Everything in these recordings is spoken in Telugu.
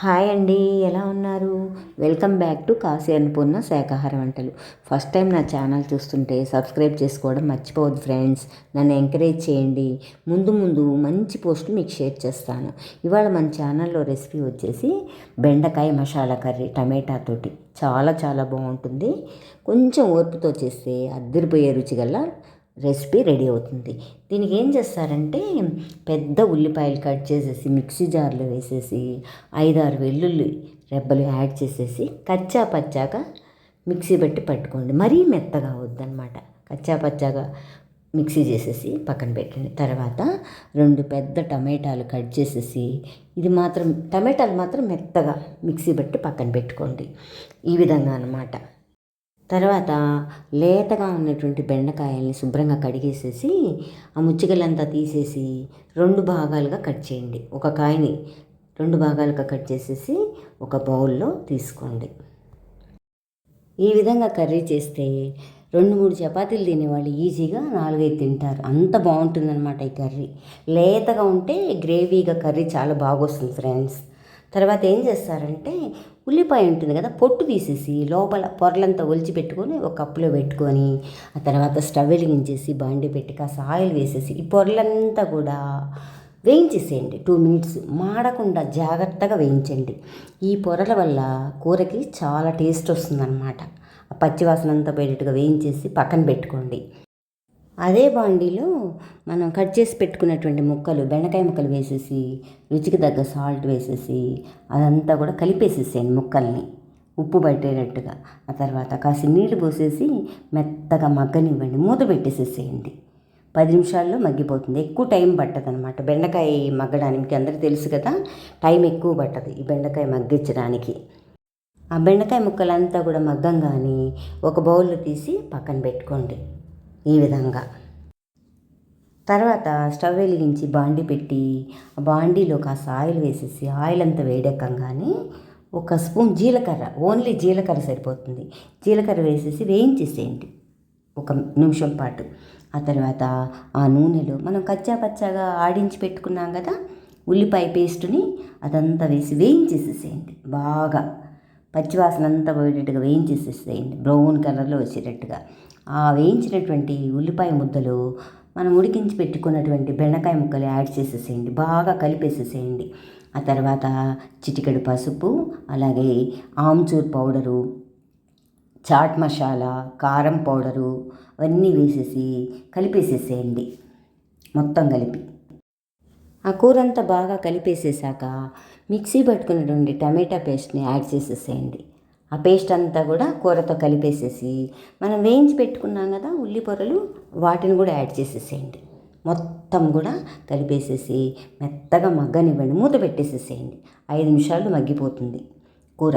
హాయ్ అండి, ఎలా ఉన్నారు? Welcome back to Kashi Annapurna శాకాహార వంటలు. ఫస్ట్ టైం నా ఛానల్ చూస్తుంటే సబ్స్క్రైబ్ చేసుకోవడం మర్చిపోవద్దు ఫ్రెండ్స్. నన్ను ఎంకరేజ్ చేయండి. ముందు ముందు మంచి పోస్టులు మీకు షేర్ చేస్తాను. ఇవాళ మన ఛానల్లో రెసిపీ వచ్చేసి బెండకాయ మసాలా కర్రీ టమాటాతోటి. చాలా చాలా బాగుంటుంది. కొంచెం ఓర్పుతో చేస్తే అద్దరిపోయే రుచి గల రెసిపీ రెడీ అవుతుంది. దీనికి ఏం చేస్తారంటే పెద్ద ఉల్లిపాయలు కట్ చేసేసి మిక్సీ జార్లో వేసేసి 5-6 వెల్లుల్లి రెబ్బలు యాడ్ చేసేసి కచ్చా పచ్చాగా మిక్సీ పెట్టి పట్టుకోండి. మరీ మెత్తగా వద్దనమాట. కచ్చా పచ్చాగా మిక్సీ చేసేసి పక్కన పెట్టండి. తర్వాత 2 పెద్ద టమాటాలు కట్ చేసేసి టమాటాలు మాత్రం మెత్తగా మిక్సీ పెట్టి పక్కన పెట్టుకోండి. ఈ విధంగా అన్నమాట. తర్వాత లేతగా ఉన్నటువంటి బెండకాయల్ని శుభ్రంగా కడిగేసేసి ఆ ముచ్చికలంతా తీసేసి 2 భాగాలుగా కట్ చేయండి. ఒక కాయని 2 భాగాలుగా కట్ చేసేసి ఒక బౌల్లో తీసుకోండి. ఈ విధంగా కర్రీ చేస్తే 2-3 చపాతీలు తినేవాళ్ళు ఈజీగా 4-5 తింటారు. అంత బాగుంటుందన్నమాట ఈ కర్రీ. లేతగా ఉంటే గ్రేవీగా కర్రీ చాలా బాగొస్తుంది ఫ్రెండ్స్. తర్వాత ఏం చేస్తారంటే ఉల్లిపాయ ఉంటుంది కదా, పొట్టు తీసేసి లోపల పొరలంతా ఒలిచి పెట్టుకొని ఒక కప్పులో పెట్టుకొని ఆ తర్వాత స్టవ్ వెలిగించేసి బాండి పెట్టి కాస్త ఆయిల్ వేసేసి ఈ పొరలంతా కూడా వేయించేసేయండి. 2 మినిట్స్ మాడకుండా జాగ్రత్తగా వేయించండి. ఈ పొరల వల్ల కూరకి చాలా టేస్ట్ వస్తుందన్నమాట. ఆ పచ్చివాసన అంతా పోయేటట్టుగా వేయించేసి పక్కన పెట్టుకోండి. అదే బాండీలో మనం కట్ చేసి పెట్టుకున్నటువంటి బెండకాయ ముక్కలు వేసేసి రుచికి తగ్గ సాల్ట్ వేసేసి అదంతా కూడా కలిపేసేసేయండి ముక్కల్ని ఉప్పు పట్టేటట్టుగా. ఆ తర్వాత కాసి నీళ్లు పోసేసి మెత్తగా మగ్గనివ్వండి. మూత పెట్టేసేసేయండి. 10 నిమిషాల్లో మగ్గిపోతుంది. ఎక్కువ టైం పట్టదనమాట బెండకాయ మగ్గడానికి. అందరికీ తెలుసు కదా, టైం ఎక్కువ పట్టదు ఈ బెండకాయ మగ్గించడానికి. ఆ బెండకాయ ముక్కలంతా కూడా మగ్గంగానే ఒక బౌల్లో తీసి పక్కన పెట్టుకోండి. ఈ విధంగా తర్వాత స్టవ్ వెలిగించి బాండి పెట్టి ఆ బాండీలో కాస్త ఆయిల్ వేసేసి ఆయిల్ అంతా వేడెక్కగానే 1 స్పూన్ జీలకర్ర, ఓన్లీ జీలకర్ర సరిపోతుంది, జీలకర్ర వేసేసి వేయించేసేయండి 1 నిమిషం పాటు. ఆ తర్వాత ఆ నూనెలో మనం కచ్చా పచ్చాగా ఆడించి పెట్టుకున్నాం కదా ఉల్లిపాయ పేస్టుని అదంతా వేసి వేయించేసేసేయండి. బాగా పచ్చివాసన అంతా పోయేటట్టుగా వేయించేసేసేయండి, బ్రౌన్ కలర్లో వచ్చేటట్టుగా. ఆ వేయించినటువంటి ఉల్లిపాయ ముద్దలు మనం ఉడికించి పెట్టుకున్నటువంటి బెండకాయ ముక్కలు యాడ్ చేసేసేయండి. బాగా కలిపేసేసేయండి. ఆ తర్వాత చిటికెడు పసుపు, అలాగే ఆమ్చూర్ పౌడరు, చాట్ మసాలా, కారం పౌడరు అవన్నీ వేసేసి కలిపేసేసేయండి. మొత్తం కలిపి ఆ కూరంతా బాగా కలిపేసేసాక మిక్సీ పట్టుకున్నటువంటి టమాటా పేస్ట్ని యాడ్ చేసేసేయండి. ఆ పేస్ట్ అంతా కూడా కూరతో కలిపేసేసి మనం వేయించి పెట్టుకున్నాం కదా ఉల్లి పొరలు, వాటిని కూడా యాడ్ చేసేసేయండి. మొత్తం కూడా కలిపేసేసి మెత్తగా మగ్గనివ్వండి. మూత పెట్టేసేసేయండి. 5 నిమిషాలు మగ్గిపోతుంది కూర.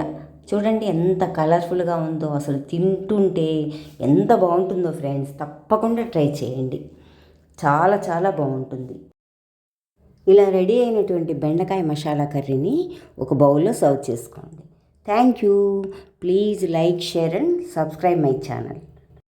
చూడండి ఎంత కలర్ఫుల్గా ఉందో, అసలు తింటుంటే ఎంత బాగుంటుందో ఫ్రెండ్స్. తప్పకుండా ట్రై చేయండి. చాలా చాలా బాగుంటుంది. ఇలా రెడీ అయినటువంటి బెండకాయ మసాలా కర్రీని ఒక బౌల్లో సర్వ్ చేసుకోండి. Thank you. Please like, share and subscribe my channel.